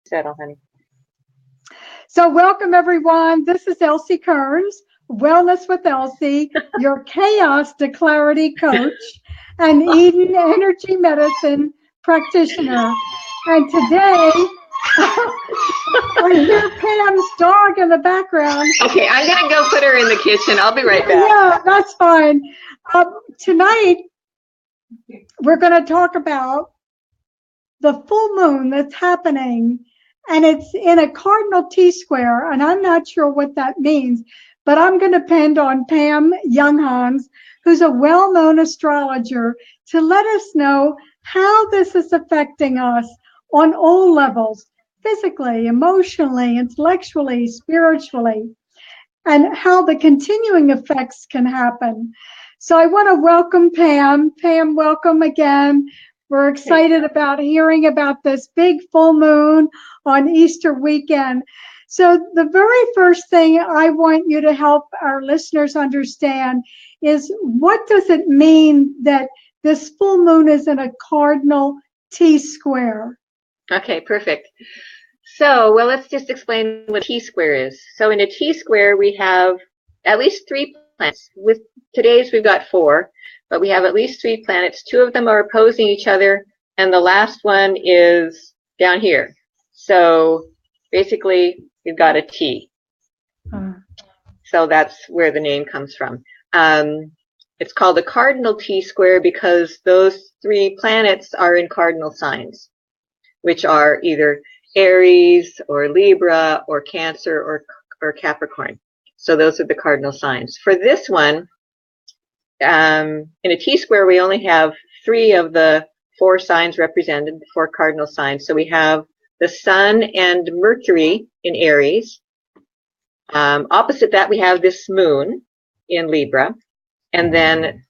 settle, honey. So welcome, everyone. This is Elsie Kerns, Wellness with Elsie, your chaos to clarity coach and Eden energy medicine practitioner. And today, I hear Pam's dog in the background. Okay, I'm going to go put her in the kitchen. I'll be right back. Yeah, that's fine. Tonight, we're going to talk about the full moon that's happening, and it's in a Cardinal T-Square, and I'm not sure what that means, but I'm going to depend on Pam Younghans, who's a well-known astrologer, to let us know how this is affecting us on all levels, physically, emotionally, intellectually, spiritually, and how the continuing effects can happen. So I want to welcome Pam. Pam, welcome again. We're excited about hearing about this big full moon on Easter weekend. So the very first thing I want you to help our listeners understand is, what does it mean that this full moon is in a Cardinal T-Square? Okay, perfect. So, well, let's just explain what T-square is. So in a T-square, we have at least 3 planets. With today's, we've got 4. But we have at least 3 planets. 2 of them are opposing each other, and the last one is down here. So basically, we've got a T. So that's where the name comes from. It's called a Cardinal T-Square because those 3 planets are in cardinal signs, which are either Aries or Libra or Cancer or Capricorn. So those are the cardinal signs. For this one, in a T-square, we only have 3 of the 4 signs represented, 4 cardinal signs. So we have the Sun and Mercury in Aries. Opposite that, we have this moon in Libra. And then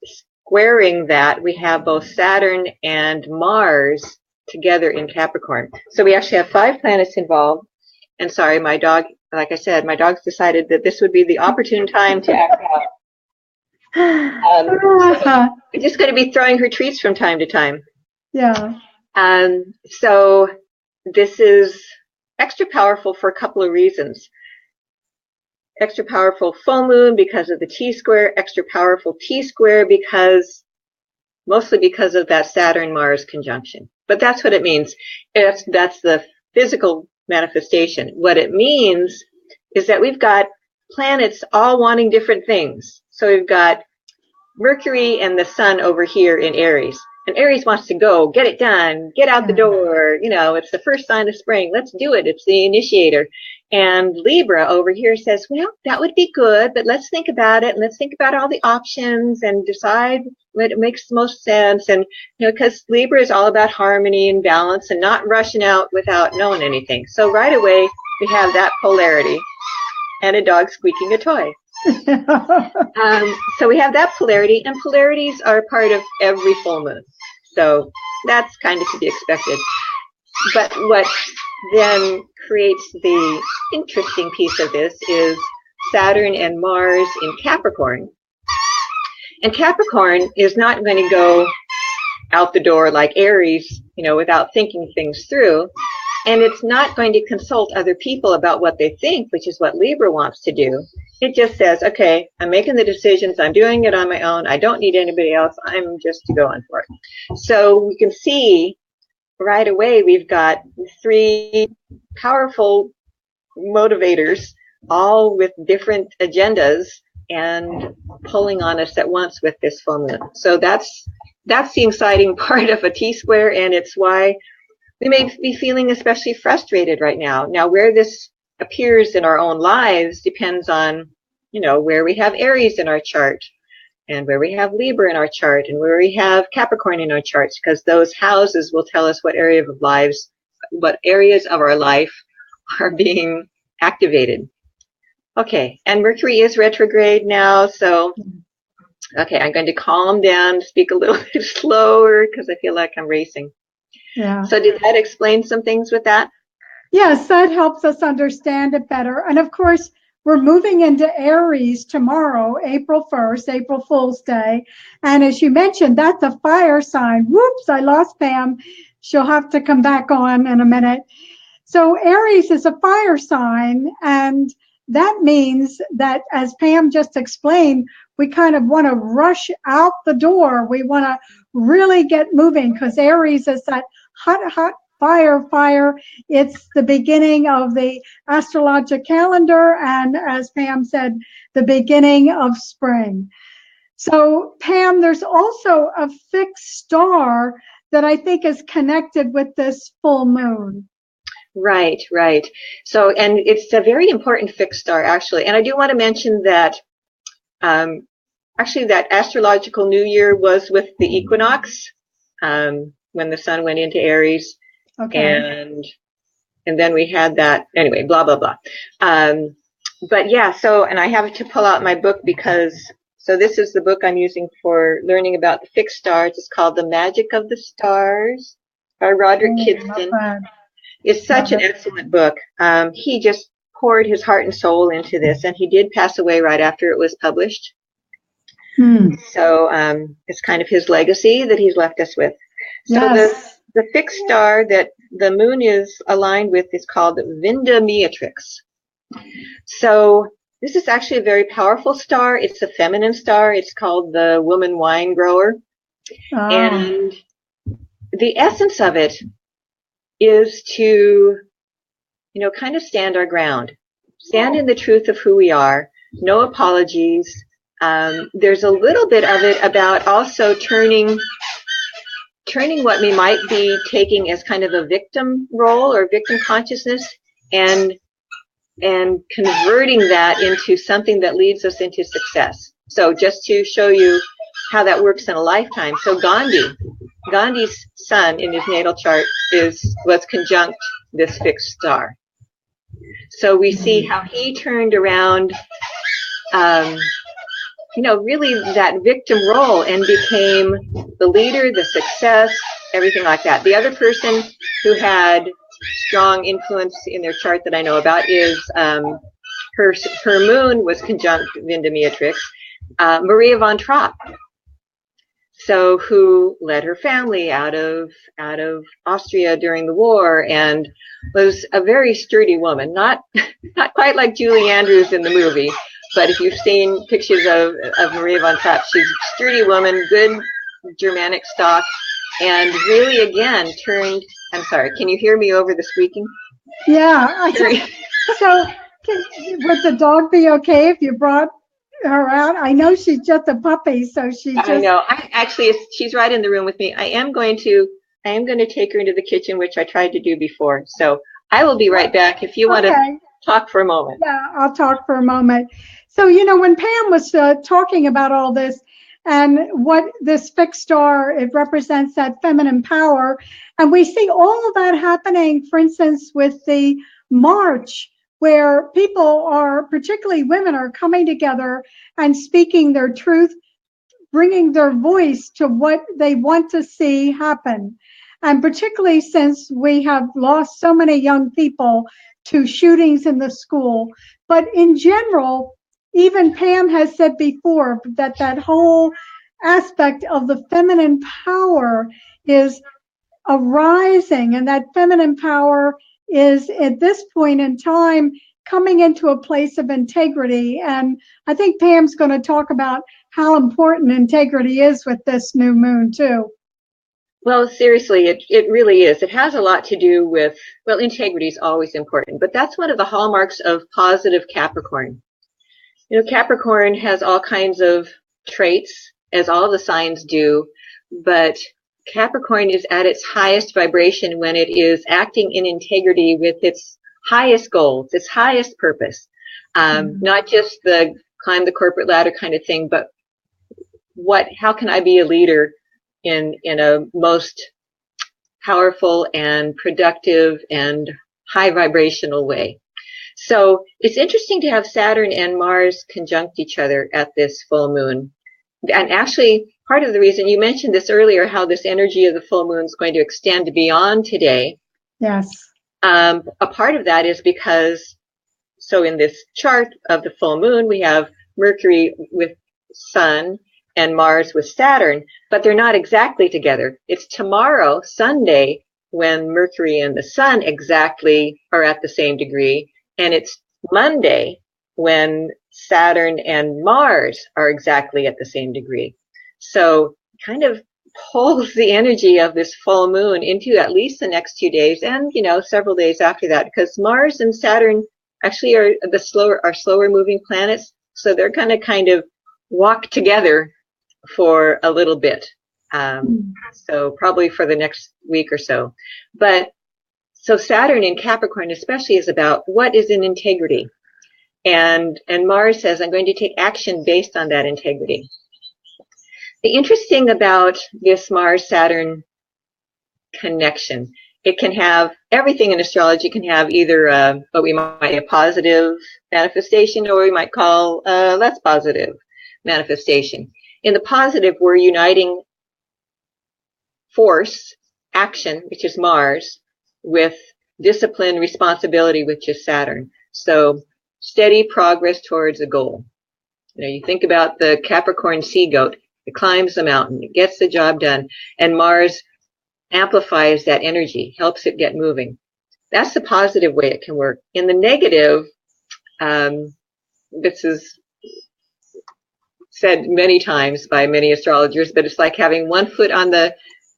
squaring that, we have both Saturn and Mars together in Capricorn. So we actually have 5 planets involved. And sorry, my dog, like I said, my dog's decided that this would be the opportune time to act out. So we're just going to be throwing her treats from time to time. Yeah. So this is extra powerful for a couple of reasons. Extra powerful full moon because of the T-square, extra powerful T-square mostly because of that Saturn-Mars conjunction. But that's what it means. That's the physical manifestation. What it means is that we've got planets all wanting different things. So we've got Mercury and the Sun over here in Aries. And Aries wants to go, get it done, get out the door. You know, it's the first sign of spring. Let's do it. It's the initiator. And Libra over here says, well, that would be good, but let's think about it. And let's think about all the options and decide what makes the most sense. And, you know, because Libra is all about harmony and balance and not rushing out without knowing anything. So right away, we have that polarity and a dog squeaking a toy. So we have that polarity, and polarities are part of every full moon. So that's kind of to be expected. But what then creates the interesting piece of this is Saturn and Mars in Capricorn. And Capricorn is not going to go out the door like Aries, you know, without thinking things through. And it's not going to consult other people about what they think, which is what Libra wants to do. It just says, okay, I'm making the decisions. I'm doing it on my own. I don't need anybody else. I'm just going for it. So we can see right away we've got 3 powerful motivators, all with different agendas and pulling on us at once with this full moon. So that's the exciting part of a T-square, and it's why we may be feeling especially frustrated right now. Now, where this appears in our own lives depends on, you know, where we have Aries in our chart and where we have Libra in our chart and where we have Capricorn in our charts, because those houses will tell us what areas of our life are being activated. Okay, and Mercury is retrograde now, so okay, I'm going to calm down, speak a little bit slower because I feel like I'm racing. Yeah. So did that explain some things with that? Yes, that helps us understand it better. And of course, we're moving into Aries tomorrow, April 1st, April Fool's Day. And as you mentioned, that's a fire sign. Whoops, I lost Pam. She'll have to come back on in a minute. So Aries is a fire sign, and that means that, as Pam just explained, we kind of want to rush out the door. We want to really get moving because Aries is that hot, hot fire. It's the beginning of the astrologer calendar, and as Pam said, the beginning of spring. So, Pam, there's also a fixed star that I think is connected with this full moon. Right, right. So, and it's a very important fixed star, actually. And I do want to mention that, actually, that astrological new year was with the equinox, when the sun went into Aries. Okay. And then we had that, anyway, blah, blah, blah. But yeah, so, and I have to pull out my book because, so this is the book I'm using for learning about the fixed stars. It's called The Magic of the Stars by Roderick Kidston. It's such an excellent book. He just poured his heart and soul into this, and he did pass away right after it was published. So it's kind of his legacy that he's left us with. So the fixed star that the moon is aligned with is called Vinda-Meatrix. So this is actually a very powerful star. It's a feminine star. It's called the woman wine grower. And the essence of it is to, kind of stand our ground, stand in the truth of who we are, no apologies. There's a little bit of it about also turning what we might be taking as kind of a victim role or victim consciousness and converting that into something that leads us into success. So just to show you how that works in a lifetime. So Gandhi's sun in his natal chart was conjunct this fixed star. So we see how he turned around, really that victim role and became the leader, the success, everything like that. The other person who had strong influence in their chart that I know about is her moon was conjunct Vinda-Meatrix, Maria von Trapp. So who led her family out of Austria during the war and was a very sturdy woman, not quite like Julie Andrews in the movie, but if you've seen pictures of Maria von Trapp, she's a sturdy woman, good Germanic stock, and really again turned. I'm sorry, can you hear me over the squeaking? Yeah. So would the dog be okay if you brought her out? I know she's just a puppy, so she just. I know. She's right in the room with me. I am going to take her into the kitchen, which I tried to do before. So I will be right back if you want to talk for a moment. Yeah, I'll talk for a moment. So, when Pam was talking about all this and what this fixed star, it represents that feminine power. And we see all of that happening, for instance, with the march, where people are, particularly women, are coming together and speaking their truth, bringing their voice to what they want to see happen. And particularly since we have lost so many young people to shootings in the school. But in general, even Pam has said before that whole aspect of the feminine power is arising, and that feminine power is at this point in time coming into a place of integrity. And I think Pam's going to talk about how important integrity is with this new moon too. Well, seriously, it really is. It has a lot to do with, integrity is always important, but that's one of the hallmarks of positive Capricorn. Capricorn has all kinds of traits, as all the signs do, but Capricorn is at its highest vibration when it is acting in integrity with its highest goals, its highest purpose. Not just the climb the corporate ladder kind of thing, but how can I be a leader in a most powerful and productive and high vibrational way. So it's interesting to have Saturn and Mars conjunct each other at this full moon. And actually, part of the reason you mentioned this earlier, how this energy of the full moon is going to extend beyond today. Yes. A part of that is because, so in this chart of the full moon, we have Mercury with Sun and Mars with Saturn, but they're not exactly together. It's tomorrow, Sunday, when Mercury and the Sun exactly are at the same degree, and it's Monday when Saturn and Mars are exactly at the same degree. So kind of pulls the energy of this full moon into at least the next 2 days, and several days after that, because Mars and Saturn actually are slower moving planets, so they're going to kind of walk together for a little bit. So probably for the next week or so. But so Saturn in Capricorn especially is about what is in integrity. And Mars says, I'm going to take action based on that integrity. The interesting about this Mars-Saturn connection, it can have, everything in astrology can have either what we might a positive manifestation, or we might call less positive manifestation. In the positive, we're uniting force, action, which is Mars, with discipline, responsibility, which is Saturn. So steady progress towards a goal. You think about the Capricorn sea goat. It climbs the mountain, it gets the job done, and Mars amplifies that energy, helps it get moving. That's the positive way it can work. In the negative, this is said many times by many astrologers, but it's like having one foot on the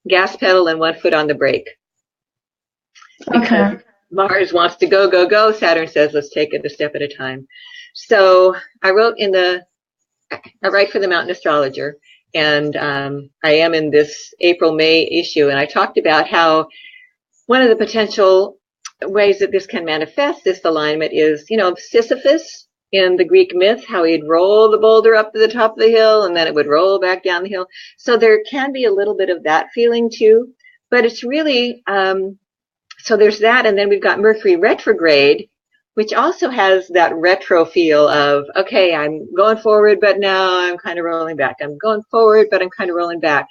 gas pedal and one foot on the brake. Because Mars wants to go, go, go. Saturn says, let's take it a step at a time. So I write for the Mountain Astrologer, and I am in this April-May issue, and I talked about how one of the potential ways that this can manifest, this alignment, is, Sisyphus in the Greek myth, how he'd roll the boulder up to the top of the hill, and then it would roll back down the hill. So there can be a little bit of that feeling too, but it's really, so there's that, and then we've got Mercury retrograde, which also has that retro feel of, okay, I'm going forward, but now I'm kind of rolling back. I'm going forward, but I'm kind of rolling back.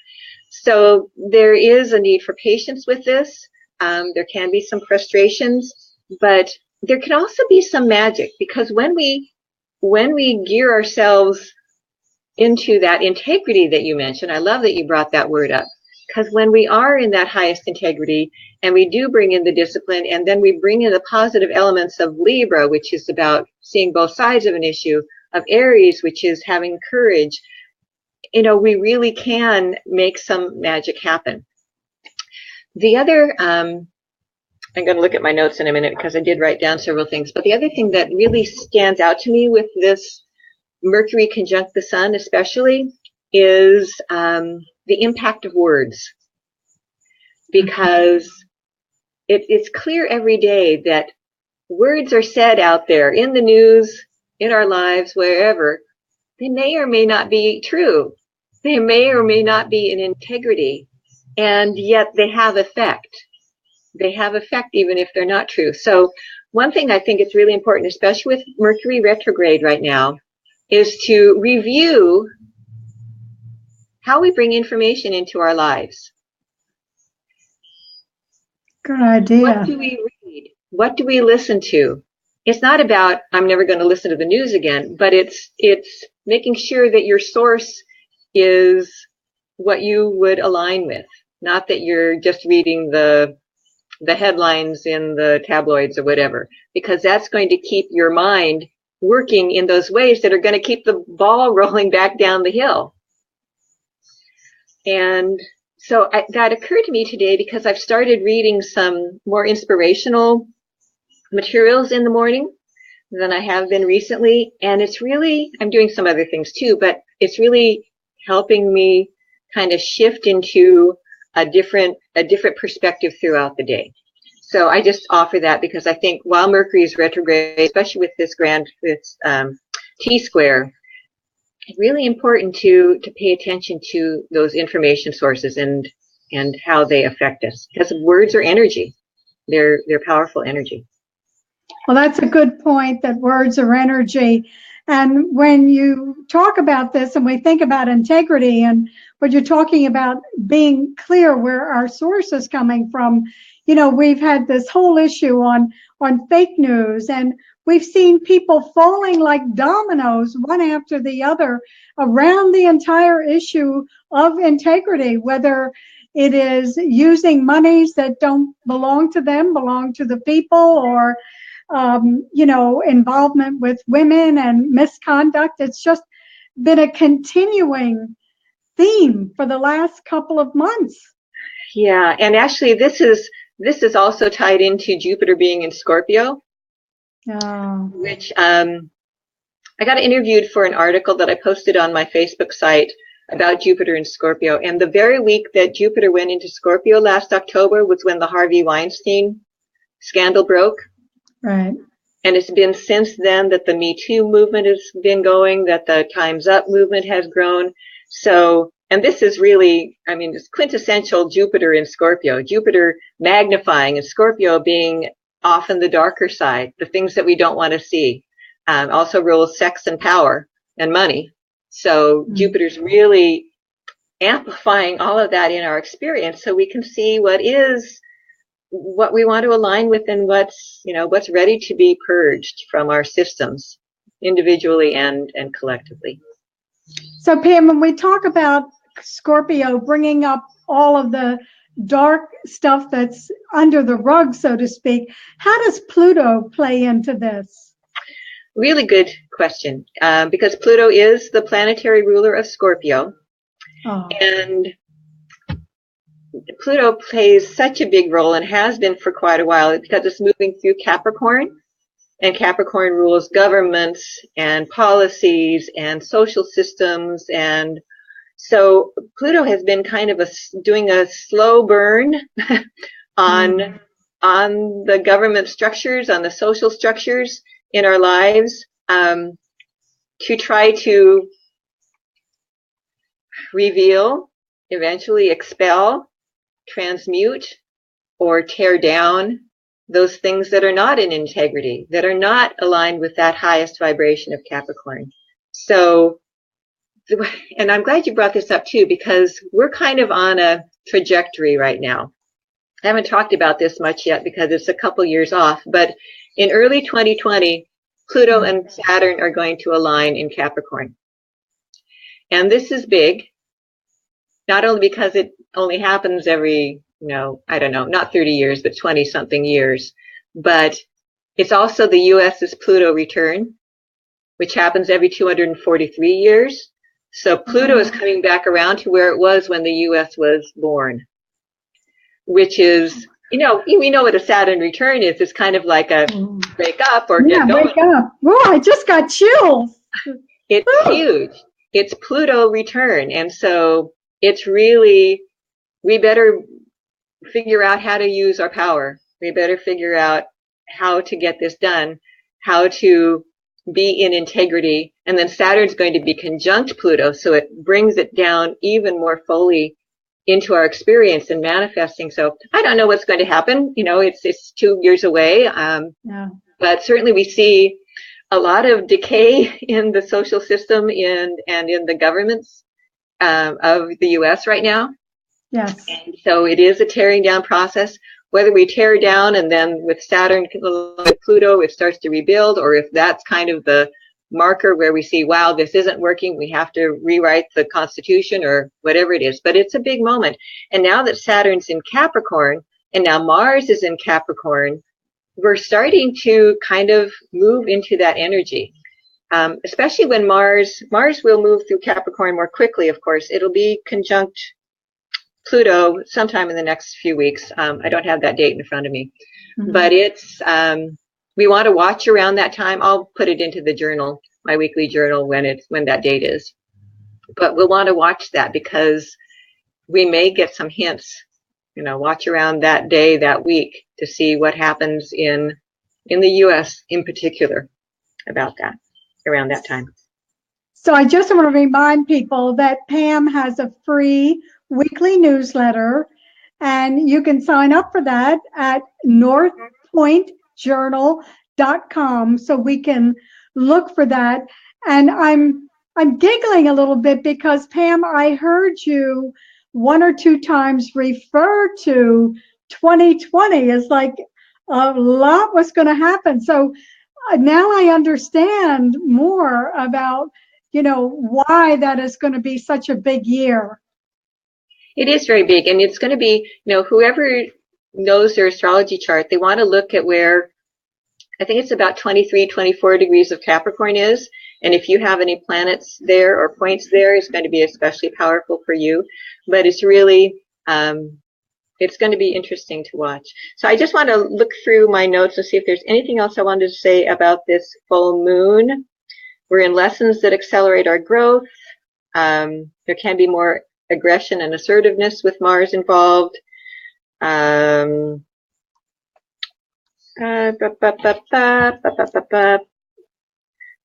So there is a need for patience with this. There can be some frustrations, but there can also be some magic, because when we gear ourselves into that integrity that you mentioned, I love that you brought that word up, because when we are in that highest integrity and we do bring in the discipline, and then we bring in the positive elements of Libra, which is about seeing both sides of an issue, of Aries, which is having courage, we really can make some magic happen. The other, I'm going to look at my notes in a minute because I did write down several things, but the other thing that really stands out to me with this Mercury conjunct the Sun especially is the impact of words, because it's clear every day that words are said out there in the news, in our lives, wherever. They may or may not be true. They may or may not be in integrity, and yet they have effect. They have effect even if they're not true. So one thing I think it's really important, especially with Mercury retrograde right now, is to review how we bring information into our lives. Good idea. What do we read? What do we listen to? It's not about, I'm never going to listen to the news again, but it's making sure that your source is what you would align with, not that you're just reading the headlines in the tabloids or whatever, because that's going to keep your mind working in those ways that are going to keep the ball rolling back down the hill. And so that occurred to me today because I've started reading some more inspirational materials in the morning than I have been recently. And it's really, I'm doing some other things too, but it's really helping me kind of shift into a different perspective throughout the day. So I just offer that because I think while Mercury is retrograde, especially with this T-Square, it's really important to pay attention to those information sources and how they affect us, because words are energy. They're powerful energy. Well, that's a good point, that words are energy. And when you talk about this and we think about integrity and what you're talking about, being clear where our source is coming from, we've had this whole issue on fake news, and we've seen people falling like dominoes, one after the other, around the entire issue of integrity, whether It is using monies that don't belong to them, belong to the people, or, involvement with women and misconduct. It's just been a continuing theme for the last couple of months. Yeah, and actually this is also tied into Jupiter being in Scorpio, which I got interviewed for an article that I posted on my Facebook site about Jupiter in Scorpio. And the very week that Jupiter went into Scorpio last October was when the Harvey Weinstein scandal broke. Right. And it's been since then that the Me Too movement has been going, that the Time's Up movement has grown. So, and this is really, I mean, it's quintessential Jupiter in Scorpio. Jupiter magnifying and Scorpio being often the darker side, the things that we don't want to see. Also rules sex and power and money. So Jupiter's really amplifying all of that in our experience so we can see what we want to align with and what's ready to be purged from our systems individually and collectively. So Pam, when we talk about Scorpio bringing up all of the dark stuff that's under the rug, so to speak, how does Pluto play into this? Really good question, because Pluto is the planetary ruler of Scorpio. And Pluto plays such a big role and has been for quite a while because it's moving through Capricorn, and Capricorn rules governments and policies and social systems. And so Pluto has been kind of doing a slow burn on the government structures, on the social structures in our lives, to try to reveal, eventually expel, transmute, or tear down those things that are not in integrity, that are not aligned with that highest vibration of Capricorn. So, and I'm glad you brought this up too, because we're kind of on a trajectory right now. I haven't talked about this much yet because it's a couple years off, but in early 2020, Pluto and Saturn are going to align in Capricorn. And this is big, not only because it only happens every, I don't know, not 30 years, but 20 something years, but it's also the US's Pluto return, which happens every 243 years. So Pluto is coming back around to where it was when the US was born, which is, we know what a Saturn return is. It's kind of like a break up or get going. Wake up. Oh, I just got chills. It's huge. It's Pluto return. And so it's really, we better figure out how to use our power. We better figure out how to get this done, how to be in integrity. And then Saturn's going to be conjunct Pluto, so it brings it down even more fully into our experience and manifesting. So I don't know what's going to happen. It's 2 years away. But certainly we see a lot of decay in the social system and in the governments of the US right now. Yes. And so it is a tearing down process. Whether we tear down and then with Saturn, with Pluto, it starts to rebuild, or if that's kind of the marker where we see, wow, this isn't working, we have to rewrite the Constitution or whatever it is. But it's a big moment. And now that Saturn's in Capricorn and now Mars is in Capricorn, we're starting to kind of move into that energy. Especially when Mars will move through Capricorn more quickly, of course. It'll be conjunct Pluto sometime in the next few weeks. I don't have that date in front of me. But it's, we want to watch around that time. I'll put it into the journal, my weekly journal, when that date is. But we'll want to watch that because we may get some hints, watch around that day, that week, to see what happens in the US in particular about that, around that time. So I just want to remind people that Pam has a free weekly newsletter, and you can sign up for that at northpointjournal.com, so we can look for that. And I'm giggling a little bit because, Pam, I heard you 1 or 2 times refer to 2020 as like a lot was going to happen. So now I understand more about why that is going to be such a big year. It is very big, and it's going to be, whoever knows their astrology chart, they want to look at where, I think it's about 23, 24 degrees of Capricorn is, and if you have any planets there or points there, it's going to be especially powerful for you. But it's really, it's going to be interesting to watch. So I just want to look through my notes and see if there's anything else I wanted to say about this full moon. We're in lessons that accelerate our growth. There can be more aggression and assertiveness with Mars involved.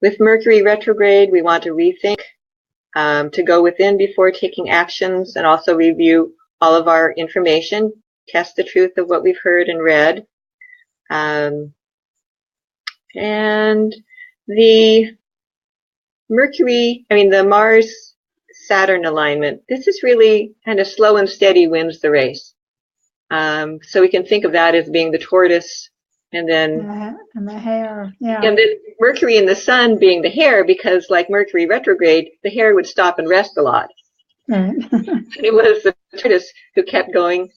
With Mercury retrograde, we want to rethink, to go within before taking actions, and also review all of our information, test the truth of what we've heard and read. And the the Mars-Saturn alignment, this is really kind of slow and steady wins the race. So we can think of that as being the tortoise, and then and the hare, yeah. And then Mercury and the Sun being the hare, because like Mercury retrograde, the hare would stop and rest a lot. Right. And it was the tortoise who kept going,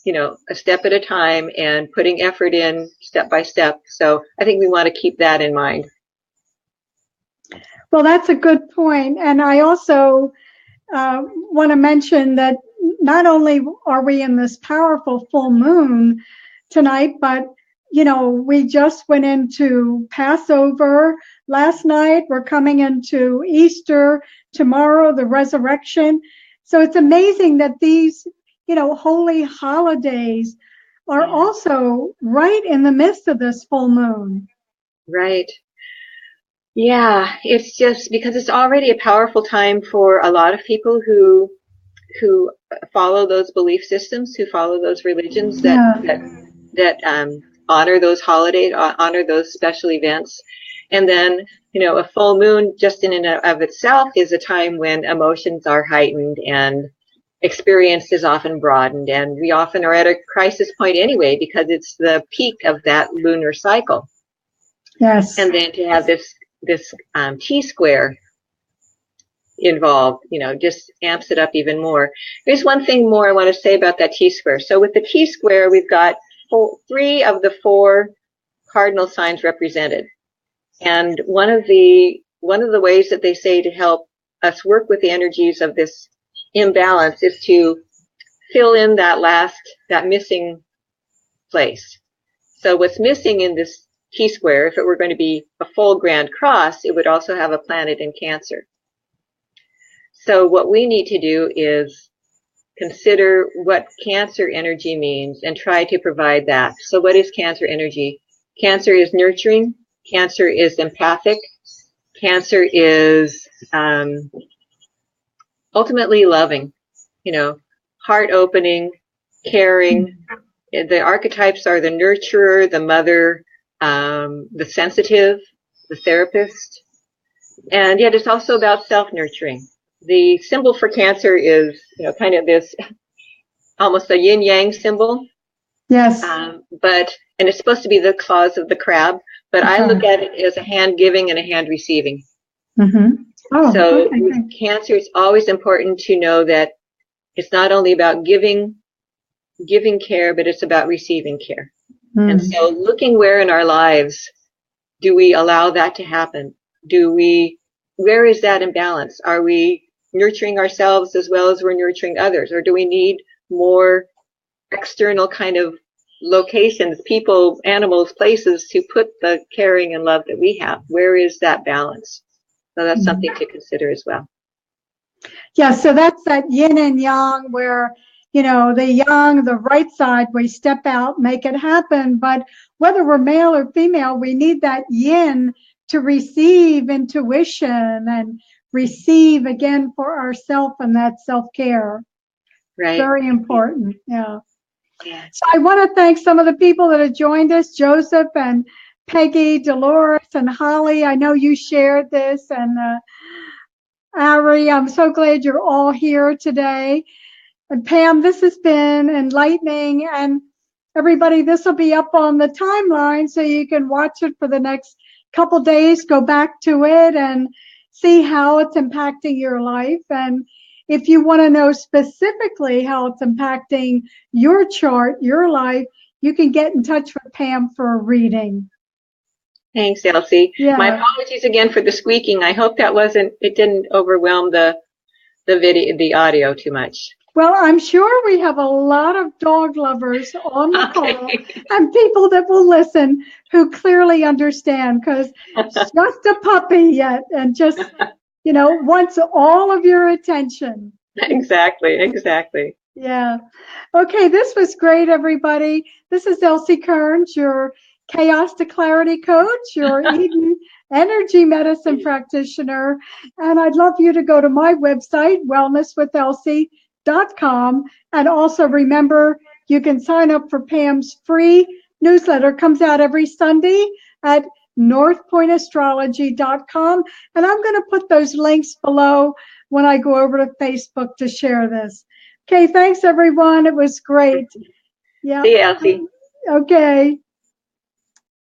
a step at a time and putting effort in step by step. So I think we want to keep that in mind. Well, that's a good point. And I also want to mention that not only are we in this powerful full moon tonight, but we just went into Passover last night. We're coming into Easter tomorrow, the resurrection. So it's amazing that these, holy holidays are also right in the midst of this full moon. Right. Yeah, it's just because it's already a powerful time for a lot of people who follow those belief systems, who follow those religions that honor those holidays, honor those special events. And then, a full moon just in and of itself is a time when emotions are heightened and experience is often broadened. And we often are at a crisis point anyway, because it's the peak of that lunar cycle. Yes. And then to have this T-Square involved, just amps it up even more. There's one thing more I want to say about that T-Square. So with the T-Square, we've got 3 of the 4 cardinal signs represented. And one of the ways that they say to help us work with the energies of this imbalance is to fill in that missing place. So what's missing in this T-Square, if it were going to be a full grand cross, it would also have a planet in Cancer. So what we need to do is consider what Cancer energy means and try to provide that. So what is Cancer energy? Cancer is nurturing. Cancer is empathic. Cancer is ultimately loving, heart opening, caring. The archetypes are the nurturer, the mother, the sensitive, the therapist. And yet it's also about self-nurturing. The symbol for Cancer is, kind of this, almost a yin-yang symbol. Yes. And it's supposed to be the claws of the crab, but I look at it as a hand giving and a hand receiving. Mm-hmm. Oh, so with Cancer, it's always important to know that it's not only about giving care, but it's about receiving care. Mm. And so looking where in our lives do we allow that to happen? Where is that imbalance? Are we nurturing ourselves as well as we're nurturing others? Or do we need more external kind of locations, people, animals, places to put the caring and love that we have? Where is that balance? So that's something to consider as well. Yeah, so that's that yin and yang where, the yang, the right side, we step out, make it happen. But whether we're male or female, we need that yin to receive intuition and receive again for ourselves and that self-care. Right. Very important. Yeah. So I want to thank some of the people that have joined us, Joseph and Peggy, Dolores and Holly. I know you shared this, and Ari, I'm so glad you're all here today. And Pam, this has been enlightening, and everybody, this will be up on the timeline so you can watch it for the next couple days, go back to it and see how it's impacting your life. And if you want to know specifically how it's impacting your chart, your life, you can get in touch with Pam for a reading. Thanks, Elsie. Yeah. My apologies again for the squeaking. I hope it didn't overwhelm the video, the audio too much. Well, I'm sure we have a lot of dog lovers on the call and people that will listen who clearly understand, because it's just a puppy yet and just, wants all of your attention. Exactly. Yeah. Okay, this was great, everybody. This is Elsie Kerns, your Chaos to Clarity coach, your Eden energy medicine practitioner. And I'd love you to go to my website, wellnesswithelsie.com. And also remember, you can sign up for Pam's free newsletter. It comes out every Sunday at northpointastrology.com. And I'm going to put those links below when I go over to Facebook to share this. Okay, thanks everyone. It was great. Yeah. See you, Elsie. Okay.